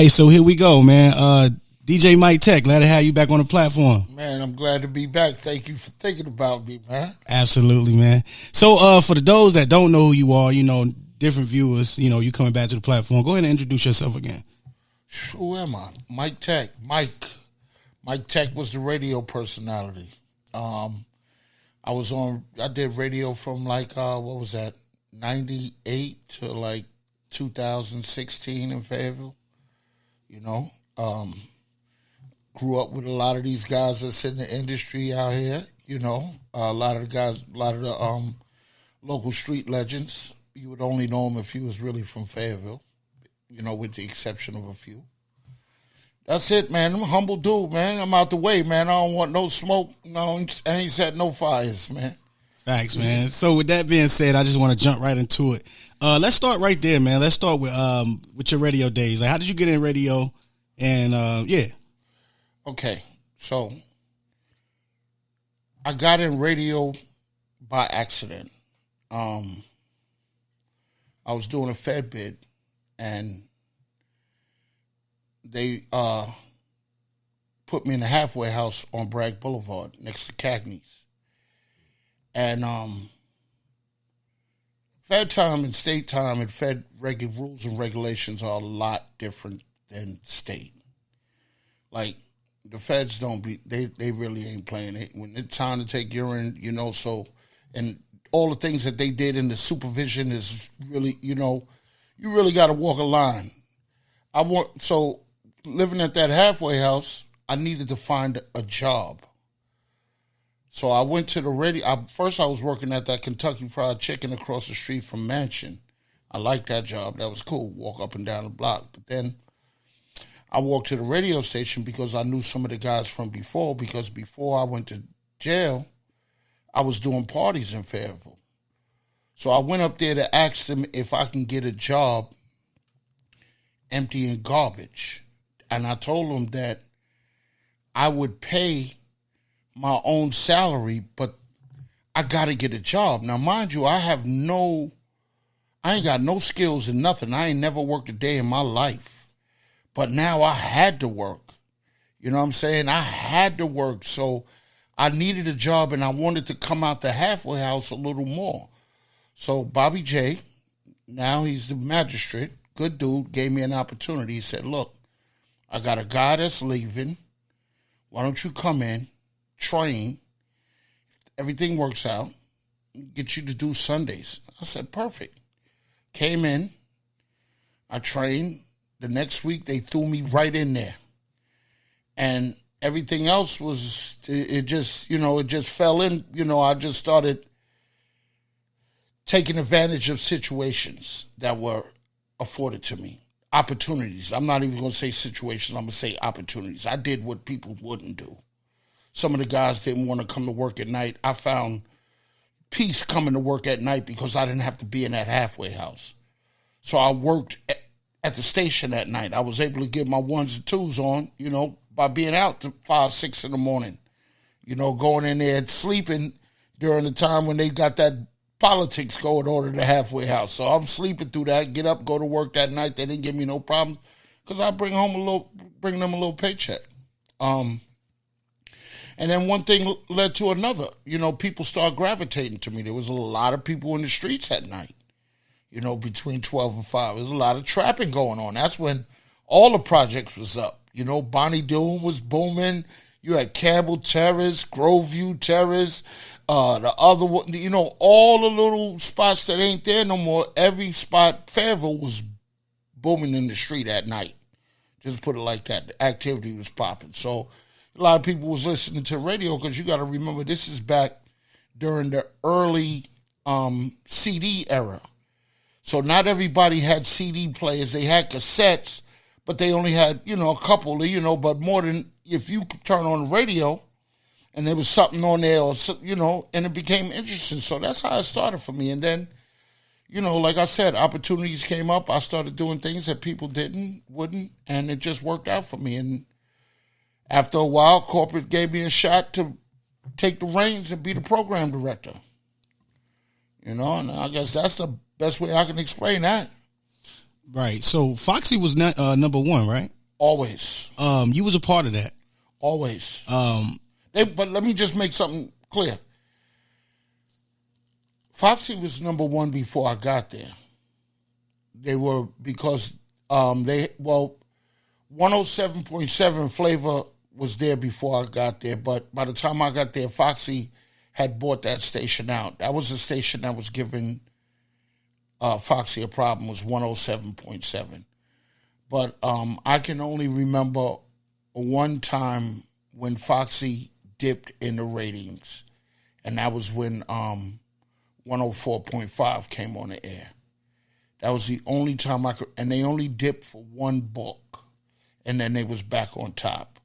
right, so here we go, man. DJ Mike Tech, glad to have you back on the platform. Man, I'm glad to be back. Thank you for thinking about me, man. Absolutely, man. So for those that don't know who you are, different viewers, you coming back to the platform, go ahead and introduce yourself again. Who am I? Mike Tech. Mike Tech was the radio personality. I did radio from what was that, 98 to 2016 in Fayetteville. Grew up with a lot of these guys that's in the industry out here, a lot of the local street legends. You would only know them if you was really from Fayetteville, with the exception of a few. That's it, man. I'm a humble dude, man. I'm out the way, man. I don't want no smoke. No, I ain't set no fires, man. Facts, man. So with that being said, I just want to jump right into it. Let's start right there, man. Let's start with your radio days. How did you get in radio? And yeah. Okay, so I got in radio by accident. I was doing a Fed bid, and they put me in the halfway house on Bragg Boulevard next to Cagney's. And Fed time and state time and Fed rules and regulations are a lot different than state. The Feds they really ain't playing it. When it's time to take urine, and all the things that they did in the supervision is really, you really got to walk a line. So living at that halfway house, I needed to find a job. So I went to the radio. First, I was working at that Kentucky Fried Chicken across the street from Mansion. I liked that job. That was cool. Walk up and down the block. But then I walked to the radio station because I knew some of the guys from before. Because before I went to jail, I was doing parties in Fayetteville. So I went up there to ask them if I can get a job emptying garbage. And I told them that I would pay my own salary, but I got to get a job. Now, mind you, I ain't got no skills and nothing. I ain't never worked a day in my life. But now I had to work. You know what I'm saying? I had to work. So I needed a job, and I wanted to come out the halfway house a little more. So Bobby J, now he's the magistrate, good dude, gave me an opportunity. He said, look, I got a guy that's leaving. Why don't you come in, train, everything works out, get you to do Sundays. I said, perfect. Came in, I trained. The next week, they threw me right in there. And everything else was, it just fell in. I just started taking advantage of situations that were afforded to me. Opportunities. I'm not even going to say situations. I'm going to say opportunities. I did what people wouldn't do. Some of the guys didn't want to come to work at night. I found peace coming to work at night because I didn't have to be in that halfway house. So I worked at the station at night. I was able to get my ones and twos on, by being out to 5, 6 in the morning. Going in there and sleeping during the time when they got that politics going on in the halfway house. So I'm sleeping through that, get up, go to work that night. They didn't give me no problem because I bring them a little paycheck. And then one thing led to another. People started gravitating to me. There was a lot of people in the streets at night, between 12 and 5. There's a lot of trapping going on. That's when all the projects was up. Bonnie Doon was booming. You had Campbell Terrace, Groveview Terrace, the other one, all the little spots that ain't there no more. Every spot, Fayetteville was booming in the street at night. Just put it like that. The activity was popping. So a lot of people was listening to radio because you got to remember this is back during the early CD era. So not everybody had CD players. They had cassettes, but they only had, a couple, but more than if you could turn on the radio and there was something on there, or, and it became interesting. So that's how it started for me. And then, like I said, opportunities came up. I started doing things that people wouldn't, and it just worked out for me. And after a while, corporate gave me a shot to take the reins and be the program director. And I guess that's the best way I can explain that. Right. So Foxy was number one, right? Always. You was a part of that. Always. But let me just make something clear. Foxy was number one before I got there. They were because 107.7 Flavor was there before I got there, but by the time I got there, Foxy had bought that station out. That was the station that was giving Foxy a problem, was 107.7. But I can only remember one time when Foxy dipped in the ratings, and that was when 104.5 came on the air. That was the only time I could, and they only dipped for one book, and then they was back on top.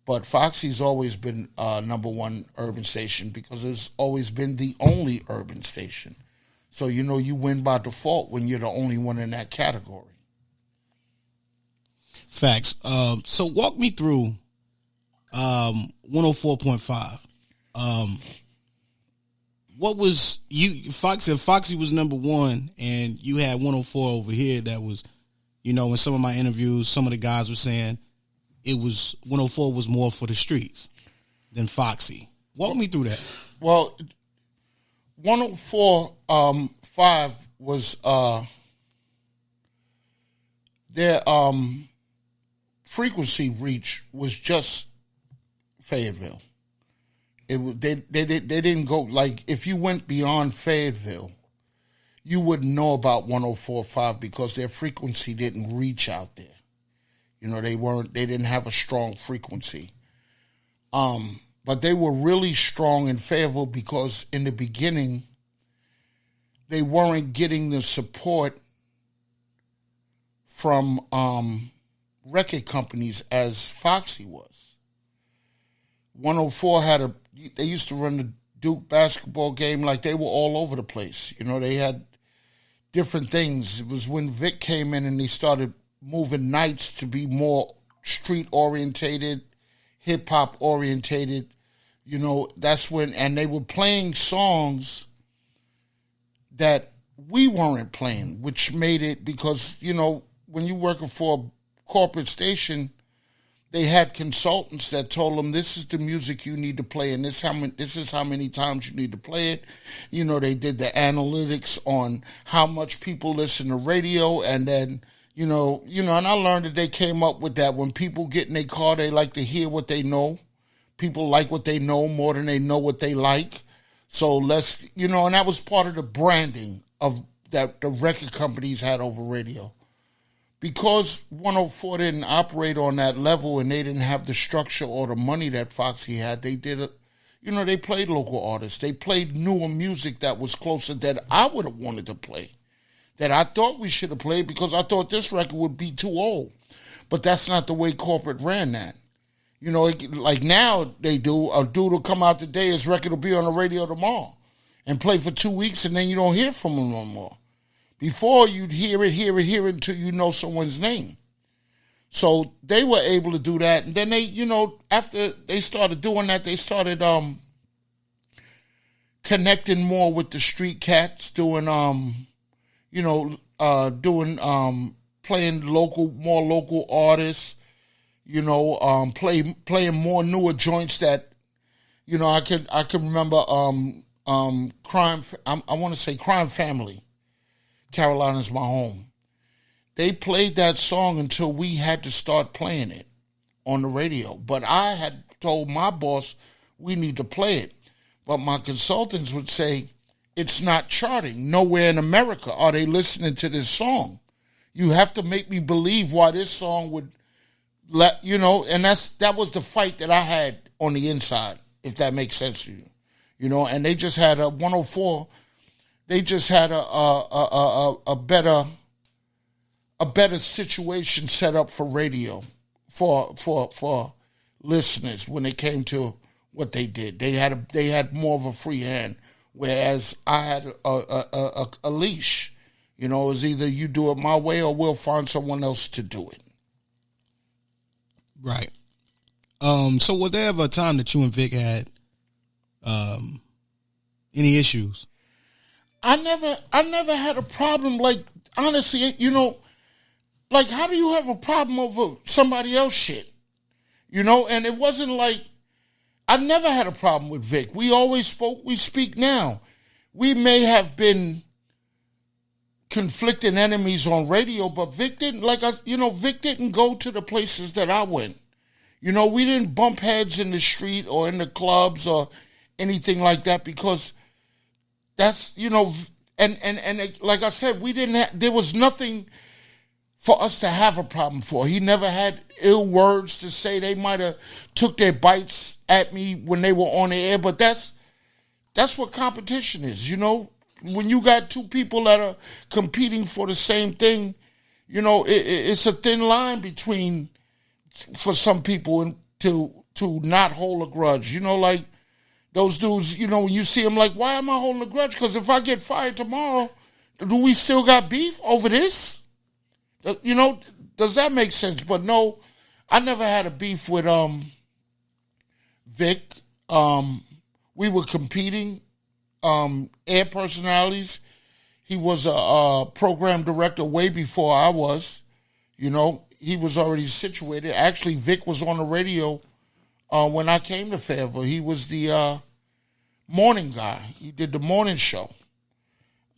But Foxy's always been number one urban station because it's always been the only urban station. So, you win by default when you're the only one in that category. Facts. So walk me through 104.5. What was Foxy? If Foxy was number one and you had 104 over here, that was, in some of my interviews, some of the guys were saying it was 104 was more for the streets than Foxy. Walk me through that. Well, 104.5 was their frequency reach was just Fayetteville. They didn't go, like, if you went beyond Fayetteville, you wouldn't know about 104.5 because their frequency didn't reach out there. They didn't have a strong frequency. But they were really strong in Fayetteville because in the beginning, they weren't getting the support from record companies as Foxy was. 104 they used to run the Duke basketball game like they were all over the place. They had different things. It was when Vic came in and they started moving nights to be more street orientated, hip hop orientated. That's when, and they were playing songs that we weren't playing, which made it, because, when you're working for a corporate station, they had consultants that told them this is the music you need to play and this is how many times you need to play it. They did the analytics on how much people listen to radio, and then, and I learned that they came up with that when people get in their car, they like to hear what they know. People like what they know more than they know what they like. So and that was part of the branding of that the record companies had over radio. Because 104 didn't operate on that level and they didn't have the structure or the money that Foxy had, they did they played local artists. They played newer music that was closer, that I would have wanted to play, that I thought we should have played because I thought this record would be too old. But that's not the way corporate ran that. Like now they do, a dude will come out today, his record will be on the radio tomorrow and play for 2 weeks, and then you don't hear from him no more. Before, you'd hear it until you know someone's name. So they were able to do that. And then they, after they started doing that, they started connecting more with the street cats, doing, playing more local artists, playing more newer joints that, I can remember Crime Family. Carolina's My Home. They played that song until we had to start playing it on the radio. But I had told my boss we need to play it. But my consultants would say, it's not charting. Nowhere in America are they listening to this song. You have to make me believe why this song would and that was the fight that I had on the inside, if that makes sense to you. And they just had a 104. They just had a better situation set up for radio, for listeners when it came to what they did. They had more of a free hand, whereas I had a leash. It was either you do it my way or we'll find someone else to do it. Right. So was there ever a time that you and Vic had any issues? I never had a problem. Like, honestly, Like, how do you have a problem over somebody else shit? You know, and it wasn't like, I never had a problem with Vic. We always spoke, we speak now. We may have been conflicting enemies on radio, but Vic didn't, Vic didn't go to the places that I went. You know, we didn't bump heads in the street or in the clubs or anything like that because that's, you know, and like I said, there was nothing for us to have a problem for. He never had ill words to say. They might have took their bites at me when they were on the air, but that's what competition is, you know. When you got two people that are competing for the same thing, you know, it's a thin line between, for some people, and to not hold a grudge. You know, like those dudes, you know, when you see them, like, why am I holding a grudge? Because if I get fired tomorrow, do we still got beef over this? You know, does that make sense? But no, I never had a beef with Vic. We were competing, air personalities. He was a program director way before I was. You know, he was already situated. Actually, Vic was on the radio when I came to Fayetteville. He was the morning guy. He did the morning show.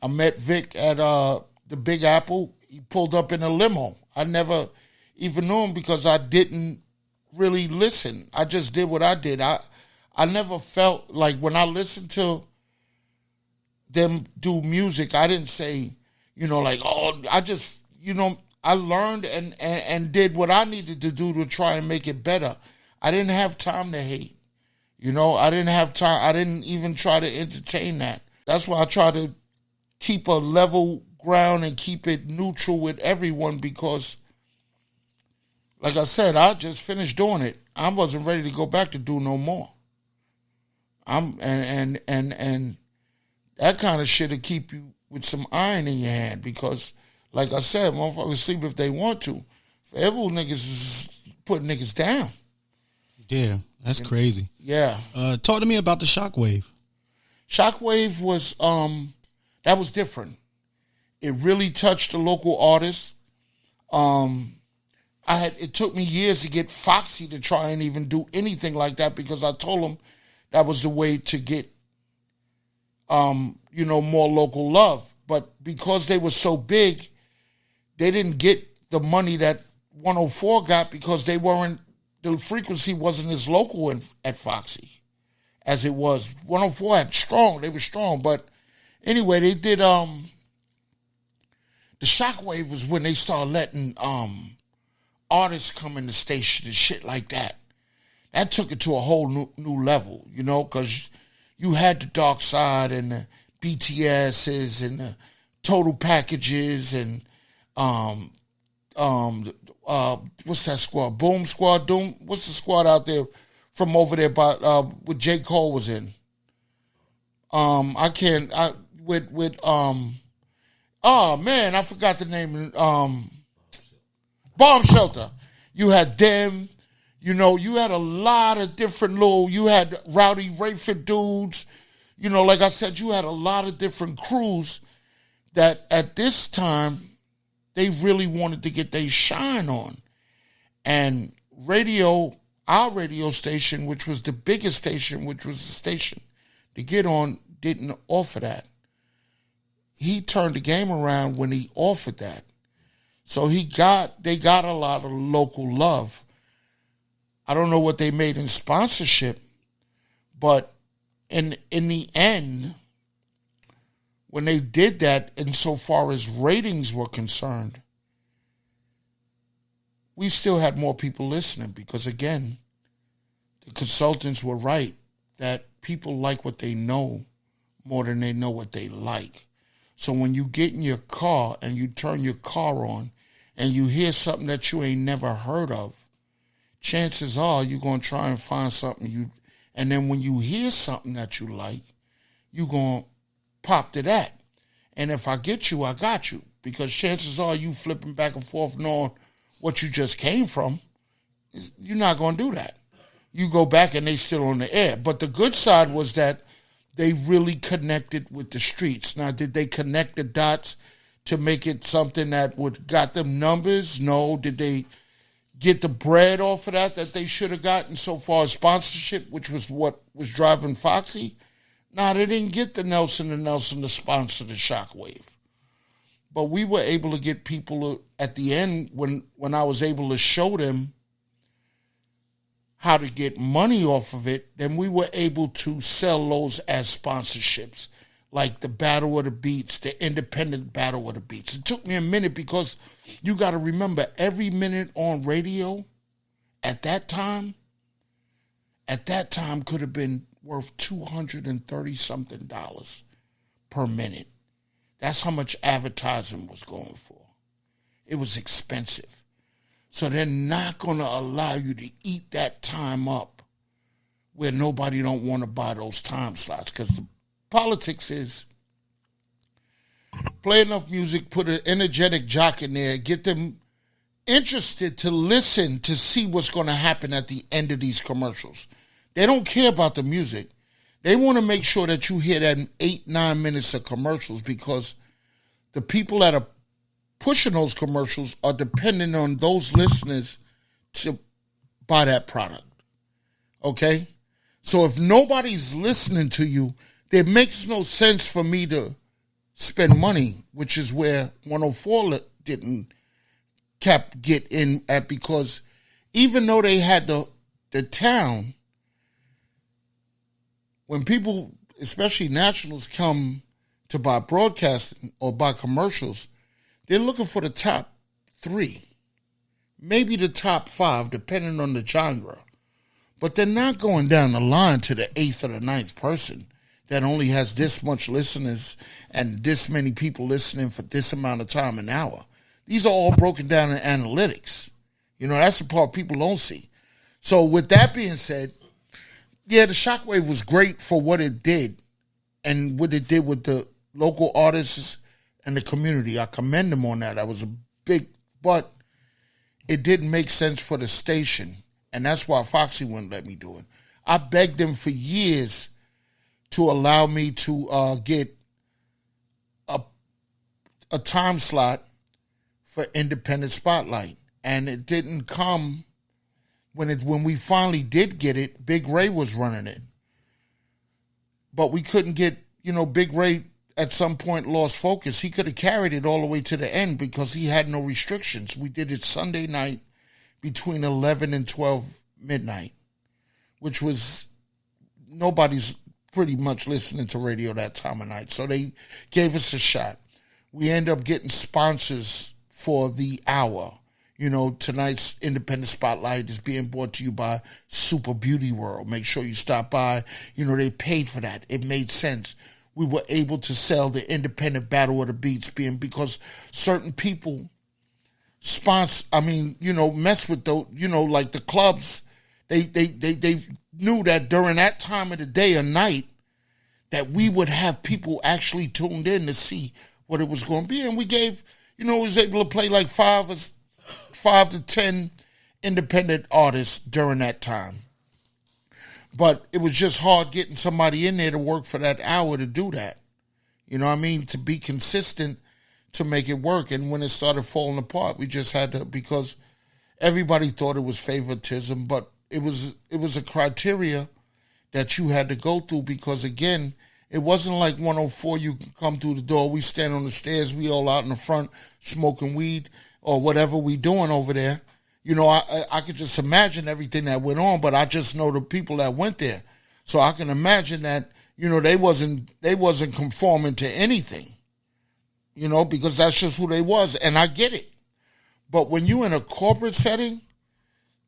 I met Vic at the Big Apple. He pulled up in a limo. I never even knew him because I didn't really listen. I just did what I did. I never felt like when I listened to them do music, I didn't say, you know, like, oh, I just, you know, I learned and did what I needed to do to try and make it better. I didn't have time to hate. You know, I didn't have time. I didn't even try to entertain that. That's why I try to keep a level ground and keep it neutral with everyone because, like I said, I just finished doing it. I wasn't ready to go back to do no more. And that kind of shit will keep you with some iron in your hand because, like I said, motherfuckers sleep if they want to. Fayetteville niggas is putting niggas down. Yeah, that's crazy. Yeah. Talk to me about the Shockwave. Shockwave was, that was different. It really touched the local artists. It took me years to get Foxy to try and even do anything like that because I told him that was the way to get, you know, more local love. But because they were so big, they didn't get the money that 104 got because the frequency wasn't as local at Foxy as it was. 104 they were strong. But anyway, they did, the Shockwave was when they started letting artists come in the station and shit like that. That took it to a whole new level, you know, because you had the Dark Side and the BTSs and the Total Packages and what's that squad? Boom Squad, Doom. What's the squad out there from over there by with J. Cole was in? Oh man, I forgot the name. Bomb Shelter. You had them. You know, you had a lot of different you had Rowdy Rayford dudes. You know, like I said, you had a lot of different crews that at this time, they really wanted to get their shine on. And our radio station, which was the biggest station, which was the station to get on, didn't offer that. He turned the game around when he offered that. So they got a lot of local love. I don't know what they made in sponsorship, but in the end, when they did that, insofar as ratings were concerned, we still had more people listening because, again, the consultants were right that people like what they know more than they know what they like. So when you get in your car and you turn your car on and you hear something that you ain't never heard of, chances are you're going to try and find something and then when you hear something that you like, you're going to pop to that. And if I get you, I got you. Because chances are you flipping back and forth knowing what you just came from, you're not going to do that. You go back and they still on the air. But the good side was that they really connected with the streets. Now, did they connect the dots to make it something that would got them numbers? No. Did they get the bread off of that they should have gotten so far as sponsorship, which was what was driving Foxy? Nah, they didn't get the Nelson and Nelson to sponsor the Shockwave. But we were able to get people at the end when I was able to show them how to get money off of it, then we were able to sell those as sponsorships, like the Battle of the Beats, the independent Battle of the Beats. It took me a minute because you got to remember, every minute on radio at that time could have been worth $230-something per minute. That's how much advertising was going for. It was expensive. So they're not going to allow you to eat that time up where nobody don't want to buy those time slots, because the politics is play enough music, put an energetic jock in there, get them interested to listen to see what's going to happen at the end of these commercials. They don't care about the music. They want to make sure that you hear that 8-9 minutes of commercials, because the people that are pushing those commercials are dependent on those listeners to buy that product. Okay? So if nobody's listening to you, it makes no sense for me to spend money, which is where 104 didn't get in at, because even though they had the town, when people, especially nationals, come to buy broadcasting or buy commercials, they're looking for the top 3, maybe the top 5, depending on the genre. But they're not going down the line to the 8th or the 9th person that only has this much listeners and this many people listening for this amount of time an hour. These are all broken down in analytics. You know, that's the part people don't see. So with that being said, yeah, the Shockwave was great for what it did and what it did with the local artists and the community. I commend them on that. That was a big, but it didn't make sense for the station, and that's why Foxy wouldn't let me do it. I begged them for years to allow me to get a time slot for Independent Spotlight, and it didn't come. When we finally did get it, Big Ray was running it. But we couldn't get, Big Ray at some point lost focus. He could have carried it all the way to the end because he had no restrictions. We did it Sunday night between 11 and 12 midnight, which was, nobody's pretty much listening to radio that time of night. So they gave us a shot. We end up getting sponsors for the hour. Tonight's Independent Spotlight is being brought to you by Super Beauty World. Make sure you stop by. They paid for that. It made sense. We were able to sell the Independent Battle of the Beats because certain people mess with those, like the clubs. They knew that during that time of the day or night that we would have people actually tuned in to see what it was going to be. And we gave, was able to play like 5 to 10 independent artists during that time. But it was just hard getting somebody in there to work for that hour to do that. To be consistent, to make it work. And when it started falling apart, we just had to, because everybody thought it was favoritism, but it was a criteria that you had to go through, because again, it wasn't like 104, you can come through the door, we stand on the stairs, we all out in the front smoking weed or whatever we doing over there. I could just imagine everything that went on, but I just know the people that went there. So I can imagine that, they wasn't conforming to anything, because that's just who they was, and I get it. But when you in a corporate setting,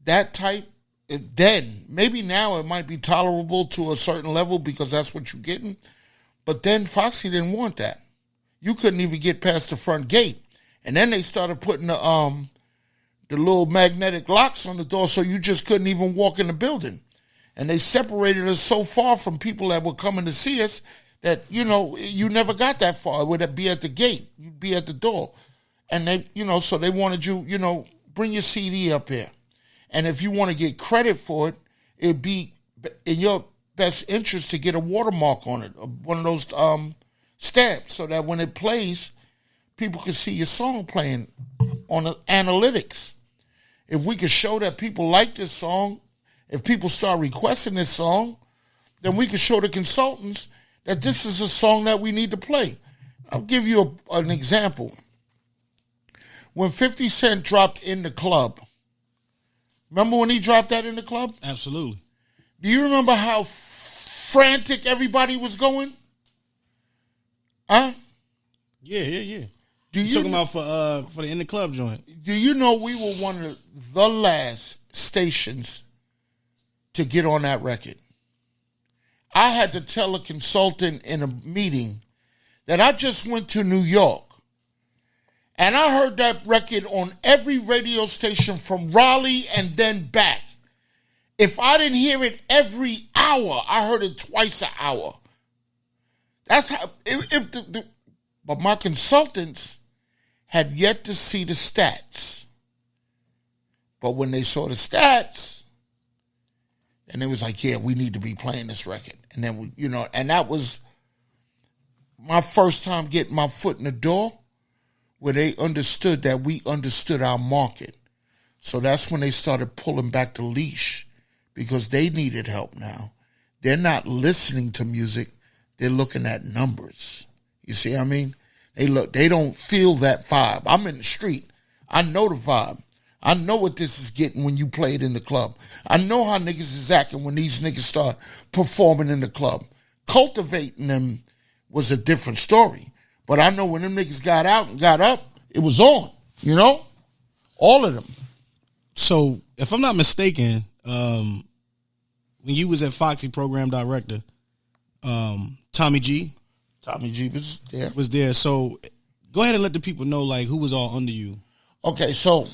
that type, then maybe now it might be tolerable to a certain level because that's what you're getting. But then Foxy didn't want that. You couldn't even get past the front gate. And then they started putting the little magnetic locks on the door, so you just couldn't even walk in the building. And they separated us so far from people that were coming to see us that, you never got that far. It would be at the gate. You'd be at the door. And they, so they wanted you, bring your CD up here. And if you want to get credit for it, it'd be in your best interest to get a watermark on it, one of those stamps, so that when it plays, people can see your song playing on the analytics. If we could show that people like this song, if people start requesting this song, then we could show the consultants that this is a song that we need to play. I'll give you an example. When 50 Cent dropped In the Club, remember when he dropped that In the Club? Absolutely. Do you remember how frantic everybody was going? Huh? Yeah. You talking about for the In the Club joint? Do you know we were one of the last stations to get on that record? I had to tell a consultant in a meeting that I just went to New York and I heard that record on every radio station from Raleigh and then back. If I didn't hear it every hour, I heard it twice an hour. That's how. But my consultants had yet to see the stats. But when they saw the stats, and it was like, yeah, we need to be playing this record. And then we, and that was my first time getting my foot in the door where they understood that we understood our market. So that's when they started pulling back the leash because they needed help now. They're not listening to music. They're looking at numbers. You see what I mean? They don't feel that vibe. I'm in the street. I know the vibe. I know what this is getting when you play it in the club. I know how niggas is acting when these niggas start performing in the club. Cultivating them was a different story. But I know when them niggas got out and got up, it was on, all of them. So, if I'm not mistaken, when you was at Foxy Program Director, Tommy G was there. So, go ahead and let the people know, like, who was all under you. Okay, so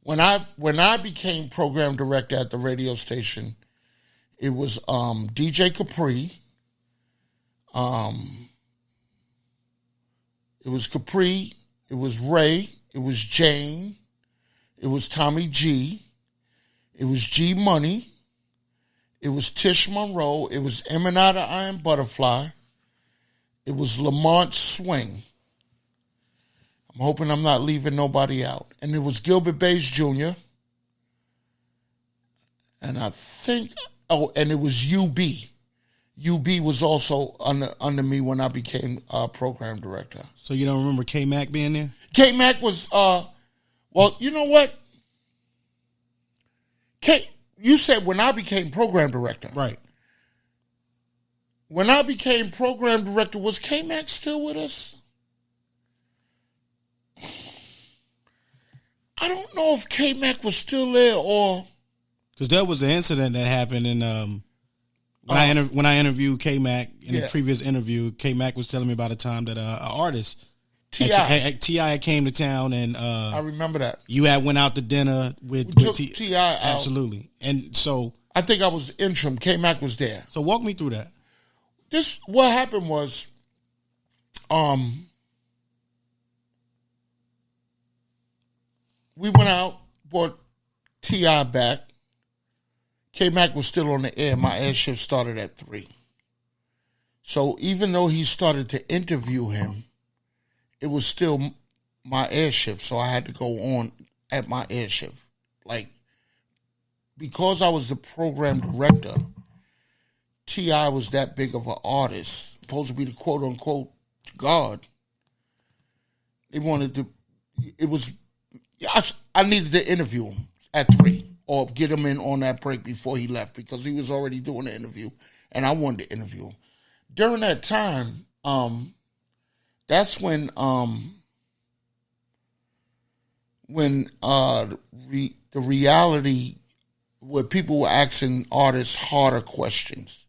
when I became program director at the radio station, it was DJ Capri. It was Capri, it was Ray, it was Jane, it was Tommy G, it was G Money, it was Tish Monroe, it was Emanata Iron Butterfly, it was Lamont Swing. I'm hoping I'm not leaving nobody out. And it was Gilbert Bass Jr. And I think, and it was UB. UB was also under me when I became program director. So you don't remember K-Mac being there? K-Mac was, well, you know what? You said when I became program director. Right. When I became program director, was K-Mac still with us? I don't know if K-Mac was still there or... Because there was an incident that happened in... When I interviewed K-Mac in the previous interview, K-Mac was telling me about a time that an artist, T.I. came to town and... I remember that. You had went out to dinner with T.I. out. Absolutely. And so... I think I was interim. K-Mac was there. So walk me through that. What happened was... we went out, brought T.I. back. K-Mac was still on the air. My air shift started at 3. So even though he started to interview him, it was still my air shift. So I had to go on at my air shift. Like, because I was the program director, T.I. was that big of an artist, supposed to be the quote-unquote God. They wanted to... It was... I needed to interview him at 3 or get him in on that break before he left because he was already doing the interview and I wanted to interview him. During that time, that's when the reality where people were asking artists harder questions.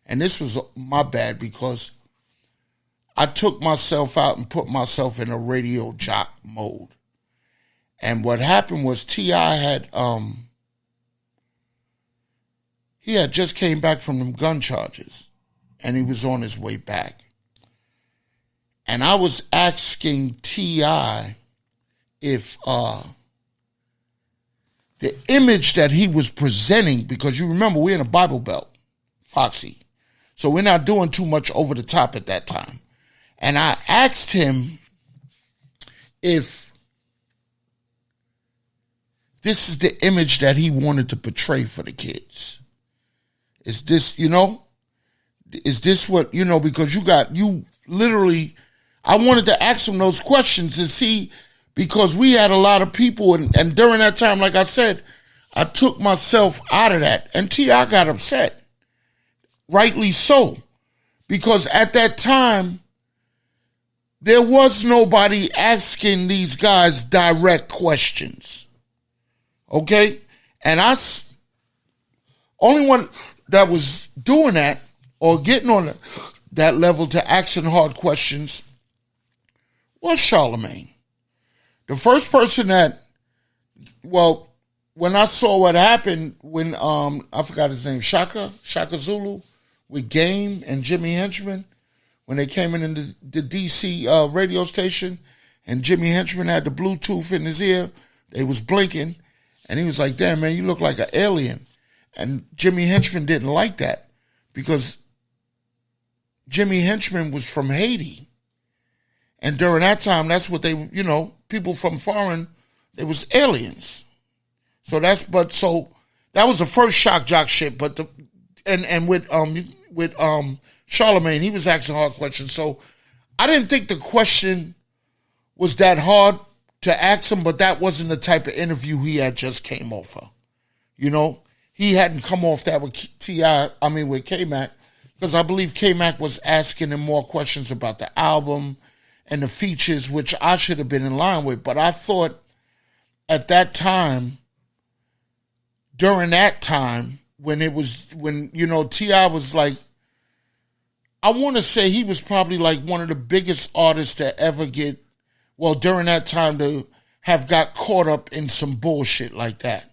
And this was my bad because I took myself out and put myself in a radio jock mode. And what happened was T.I. he had just came back from them gun charges and he was on his way back. And I was asking T.I. if the image that he was presenting, because you remember we're in a Bible Belt, Foxy. So we're not doing too much over the top at that time. And I asked him if this is the image that he wanted to portray for the kids. Is this, is this what, because you literally, I wanted to ask him those questions to see, because we had a lot of people, and during that time, like I said, I took myself out of that, and T.I. got upset. Rightly so, because at that time, there was nobody asking these guys direct questions. Okay? And only one that was doing that or getting on that level to asking hard questions was Charlemagne. The first person that, when I saw what happened when, I forgot his name, Shaka Zulu with Game and Jimmy Henchman, when they came in the DC radio station, and Jimmy Henchman had the Bluetooth in his ear, they was blinking, and he was like, damn, man, you look like an alien. And Jimmy Henchman didn't like that, because Jimmy Henchman was from Haiti. And during that time, that's what they, people from foreign, they was aliens. So that was the first shock jock shit, but with Charlemagne, he was asking hard questions. So I didn't think the question was that hard to ask him, but that wasn't the type of interview he had just came off of. He hadn't come off that with with K-Mac, because I believe K-Mac was asking him more questions about the album and the features, which I should have been in line with. But I thought at that time, during that time, when T.I. was like, I want to say he was probably like one of the biggest artists to ever during that time to have got caught up in some bullshit like that,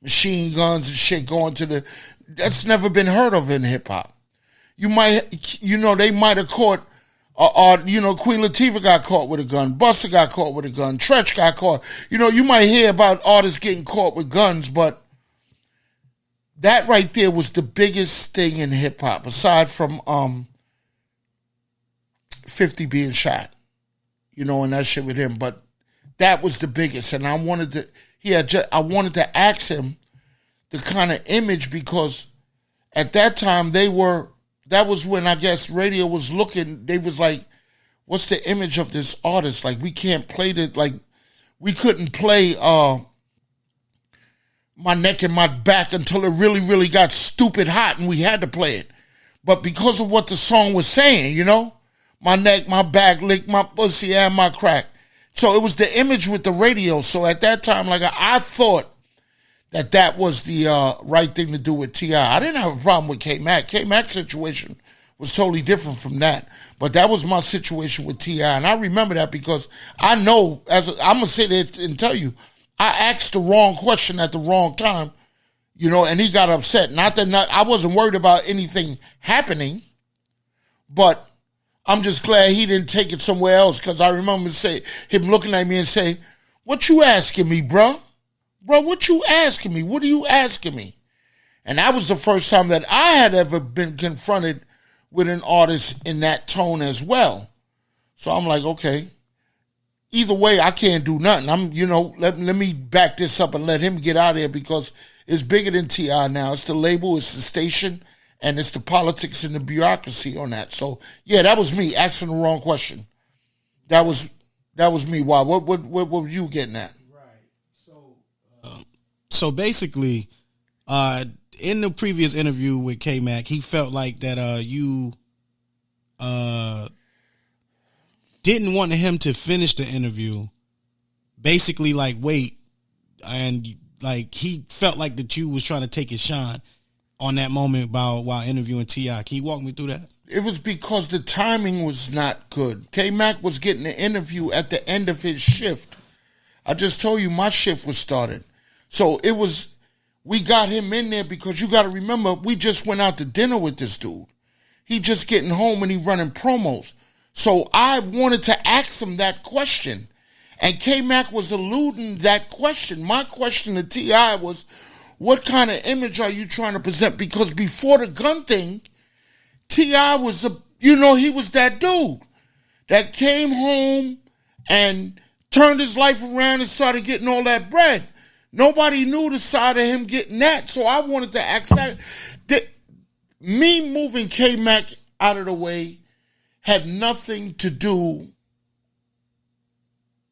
machine guns and shit going that's never been heard of in hip hop. They might have caught, Queen Latifah got caught with a gun, Busta got caught with a gun, Tretch got caught. You might hear about artists getting caught with guns, but that right there was the biggest thing in hip hop, aside from 50 being shot, and that shit with him. But that was the biggest, and I wanted to ask him the kind of image, because at that time that was when I guess radio was looking. They was like, "What's the image of this artist? Like, we can't play we couldn't play My Neck and My Back until it really, really got stupid hot, and we had to play it. But because of what the song was saying, my neck, my back, lick my pussy and my crack. So it was the image with the radio. So at that time, I thought that was the right thing to do with T.I. I didn't have a problem with K-Mac. K-Mac's situation was totally different from that. But that was my situation with T.I. And I remember that because I know, I'm going to sit there and tell you, I asked the wrong question at the wrong time, and he got upset. I wasn't worried about anything happening, but I'm just glad he didn't take it somewhere else, because I remember him looking at me and say, "What you asking me, bro? Bro, what you asking me? What are you asking me?" And that was the first time that I had ever been confronted with an artist in that tone as well. So I'm like, okay, either way, I can't do nothing. Let me back this up and let him get out of here, because it's bigger than T.I. now. It's the label, it's the station, and it's the politics and the bureaucracy on that. So yeah, that was me asking the wrong question. That was me. Why? What were you getting at? Right. So basically, in the previous interview with K-Mac, he felt like that you didn't want him to finish the interview. Basically, wait, and he felt like that you was trying to take his shine on that moment while interviewing T.I. Can you walk me through that? It was because the timing was not good. K-Mac was getting the interview at the end of his shift. I just told you my shift was started. So we got him in there because you got to remember, we just went out to dinner with this dude. He just getting home and he running promos. So I wanted to ask him that question. And K-Mac was eluding that question. My question to T.I. was, what kind of image are you trying to present? Because before the gun thing, T.I. was he was that dude. that came home and turned his life around and started getting all that bread. Nobody knew the side of him getting that, so I wanted to ask that. Me moving K-Mac out of the way had nothing to do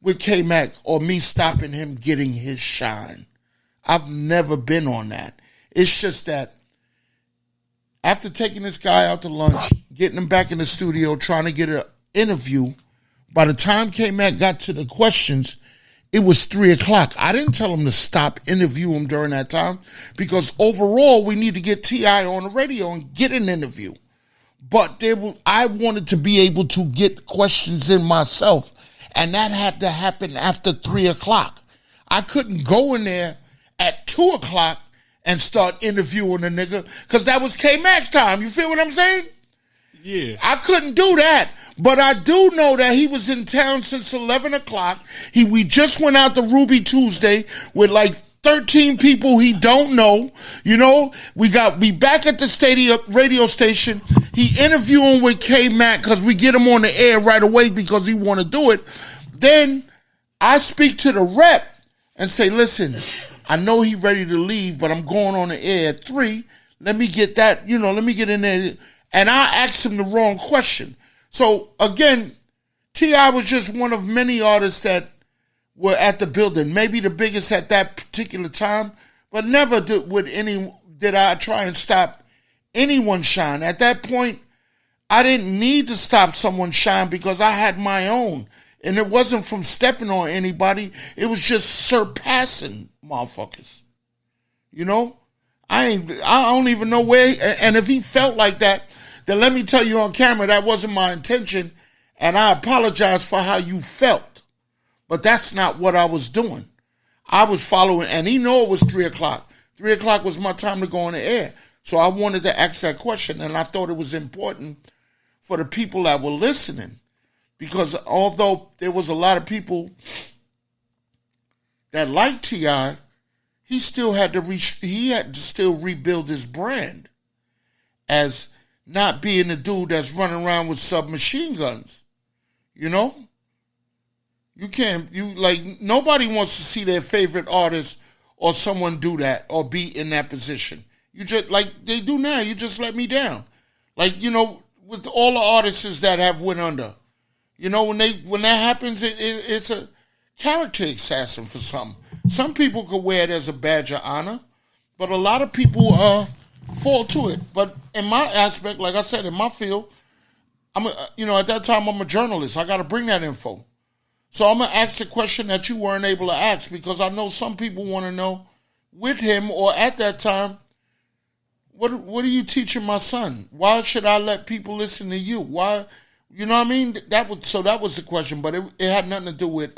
with K-Mac or me stopping him getting his shine. I've never been on that. It's just that after taking this guy out to lunch, getting him back in the studio, trying to get an interview, by the time K-Mac got to the questions, it was 3 o'clock. I didn't tell him to stop interview him during that time because overall we need to get T.I. on the radio and get an interview. But I wanted to be able to get questions in myself, and that had to happen after 3 o'clock. I couldn't go in there at 2 o'clock and start interviewing a nigga because that was K-Mac time. You feel what I'm saying? Yeah. I couldn't do that. But I do know that he was in town since 11 o'clock. We just went out to Ruby Tuesday with like 13 people he don't know. You know, we back at the stadium radio station. He interviewing with K-Mac because we get him on the air right away because he want to do it. Then I speak to the rep and say, listen, I know he ready to leave, but I'm going on the air at 3. Let me get that, let me get in there. And I asked him the wrong question. So, again, T.I. was just one of many artists that were at the building, maybe the biggest at that particular time, but never did I try and stop anyone's shine. At that point, I didn't need to stop someone's shine because I had my own. And it wasn't from stepping on anybody. It was just surpassing motherfuckers. I don't even know where, and if he felt like that, then let me tell you on camera, that wasn't my intention, and I apologize for how you felt. But that's not what I was doing. I was following, and he knew it was 3 o'clock. 3 o'clock was my time to go on the air. So I wanted to ask that question, and I thought it was important for the people that were listening. Because although there was a lot of people that liked T.I., he had to still rebuild his brand as not being the dude that's running around with submachine guns. You nobody wants to see their favorite artist or someone do that or be in that position. You just, like they do now, you just let me down. With all the artists that have went under. When that happens, it's a character assassin for some. Some people could wear it as a badge of honor, but a lot of people fall to it. But in my aspect, like I said, in my field, at that time I'm a journalist. I got to bring that info. So I'm going to ask the question that you weren't able to ask because I know some people want to know with him or at that time, what are you teaching my son? Why should I let people listen to you? Why? You know what I mean? That was the question, but it had nothing to do with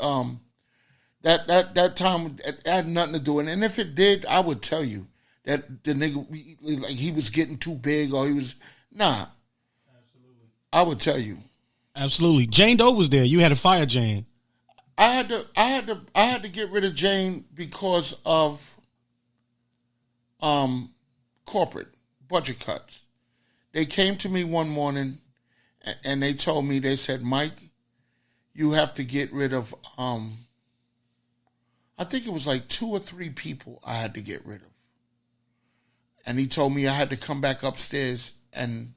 that time. It had nothing to do with it. And if it did, I would tell you that the nigga he was getting too big or he was Absolutely. I would tell you. Absolutely. Jane Doe was there. You had to fire Jane. I had to get rid of Jane because of corporate budget cuts. They came to me one morning and they told me, they said, Mike, you have to get rid of, I think it was like 2 or 3 people I had to get rid of. And he told me I had to come back upstairs and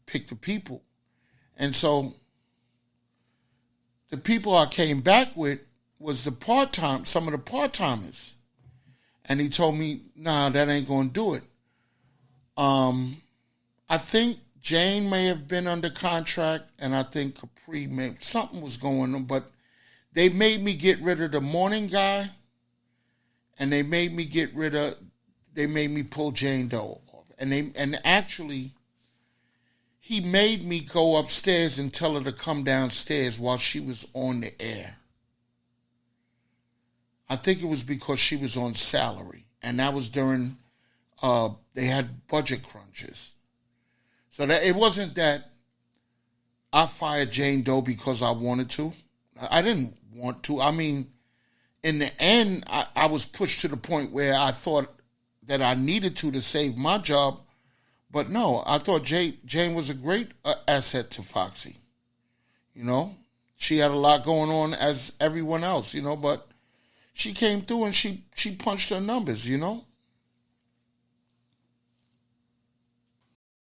pick the people. And so the people I came back with was some of the part-timers. And he told me, nah, that ain't going to do it. I think Jane may have been under contract, and I think Capri something was going on, but they made me get rid of the morning guy, and they made me pull Jane Doe off. And actually, he made me go upstairs and tell her to come downstairs while she was on the air. I think it was because she was on salary, and that was during they had budget crunches. So that it wasn't that I fired Jane Doe because I wanted to. I didn't want to. I mean, in the end, I was pushed to the point where I thought that I needed to save my job, But no, I thought Jane was a great asset to Foxy. You know, she had a lot going on as everyone else, you know, but she came through and she punched her numbers, you know.